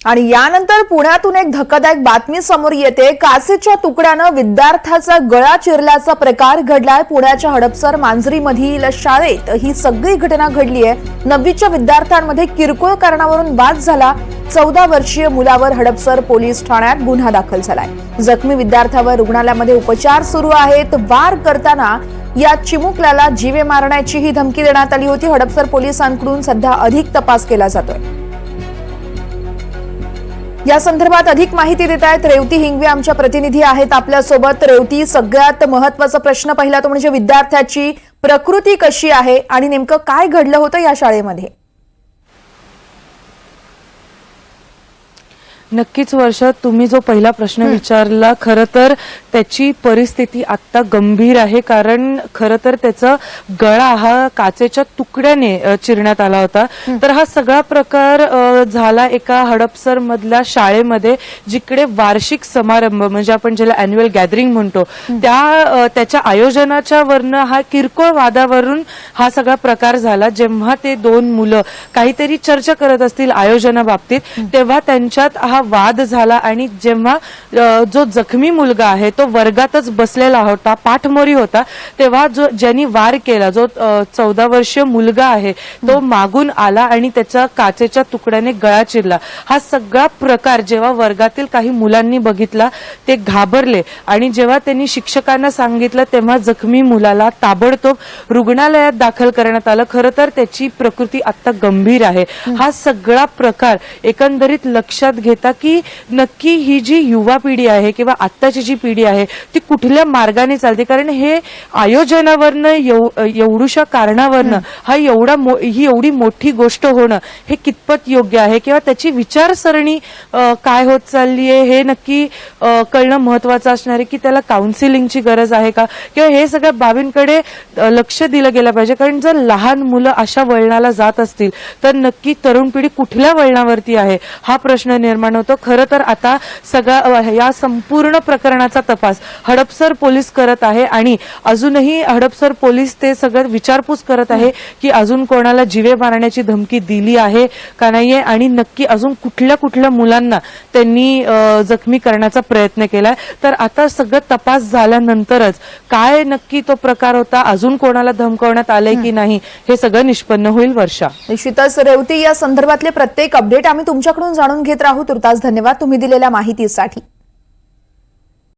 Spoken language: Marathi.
आणि यानंतर पुण्यातून एक धक्कादायक बातमी समोर येते। काचेच्या तुकड्यानं विद्यार्थ्याचा गळा चिरल्याचा प्रकार घडलाय। पुण्याच्या हडपसर मांजरीमधील शाळेत ही सगळी घटना घडली आहे। 9वीच्या विद्यार्थ्यांमध्ये किरकोळ कारणावरून वाद झाला। 14 वर्षीय मुलावर हडपसर पोलीस ठाण्यात गुन्हा दाखल झालाय। जखमी विद्यार्थ्यावर रुग्णालयामध्ये उपचार सुरू आहेत। वार करताना या चिमुकल्याला जीवे मारण्याची ही धमकी देण्यात आली होती। हडपसर पोलिसांकडून सध्या अधिक तपास केला जातोय। या संदर्भात अधिक माहिती देत आहेत रेवती हिंगवे आमच्या प्रतिनिधी आहेत आपल्यासोबत। रेवती, सगळ्यात महत्त्वाचा प्रश्न पहिला तो म्हणजे विद्यार्थ्याची प्रकृती कशी आहे आणि नेमकं काय घडलं होतं या शाळेमध्ये? नक्कीच वर्षा, तुम्ही जो पहिला प्रश्न विचारला, खरं तर त्याची परिस्थिती आता गंभीर आहे। कारण खरं तर त्याचा गळा हा काचेच्या तुकड्याने चिरण्यात आला होता। तर हा सगळा प्रकार झाला एका हडपसर मधल्या शाळेमध्ये, जिकडे वार्षिक समारंभ म्हणजे आपण ज्याला अॅन्युअल गॅदरिंग म्हणतो त्याच्या आयोजनाच्या वरनं हा किरकोळ वादावरून हा सगळा प्रकार झाला। जेव्हा ते दोन मुलं काहीतरी चर्चा करत असतील आयोजनाबाबतीत, तेव्हा त्यांच्यात हा वाद झाला आणि जेव्हा जो जखमी मुलगा आहे तो वर्गातच बसलेला होता, पाठमोरी होता, तेव्हा ज्यांनी वार केला, जो 14 वर्षीय मुलगा आहे, तो मागून आला आणि त्याच्या काचेच्या तुकड्याने गळा चिरला। हा सगळा प्रकार जेव्हा वर्गातील काही मुलांनी बघितला ते घाबरले आणि जेव्हा त्यांनी शिक्षकांना सांगितलं तेव्हा जखमी मुलाला ताबडतोब रुग्णालयात दाखल करण्यात आलं। खरं तर त्याची प्रकृती आता गंभीर आहे। हा सगळा प्रकार एकंदरीत लक्षात घेता की नक्की ही जी युवा पिढी आहे किंवा आत्ताची जी पिढी आहे ती कुठल्या मार्गाने चालते। कारण हे आयोजनावरनं एवढ्याशा कारणावरनं ही एवढी मोठी गोष्ट होणं हे कितपत योग्य आहे किंवा त्याची विचारसरणी काय होत चालली आहे हे नक्की कळणं महत्त्वाचं असणार आहे की त्याला काउन्सिलिंगची गरज आहे का, किंवा हे सगळ्या बाबींकडे लक्ष दिलं गेलं पाहिजे। कारण जर लहान मुलं अशा वळणाला जात असतील तर नक्की तरुण पिढी कुठल्या वळणावरती आहे हा प्रश्न निर्माण होतो। खरं तर आता सगळा या संपूर्ण प्रकरणाचा तपास हडपसर पोलीस करत आहे आणि अजूनही हडपसर पोलीस ते सगळं विचारपूस करत आहे की अजून कोणाला जीवे मारण्याची धमकी दिली आहे का नाहीये आणि नक्की अजून कुठल्या कुठल्या मुलांना त्यांनी जखमी करण्याचा प्रयत्न केलाय। तर आता सगळं तपास झाल्यानंतरच काय नक्की तो प्रकार होता, अजून कोणाला धमकवण्यात आलंय की नाही, हे सगळं निष्पन्न होईल। वर्षा, निश्चितच रेवती, या संदर्भातले प्रत्येक अपडेट आम्ही तुमच्याकडून जाणून घेत राहू। तुर्तास धन्यवाद तुम्ही दिलेल्या माहितीसाठी।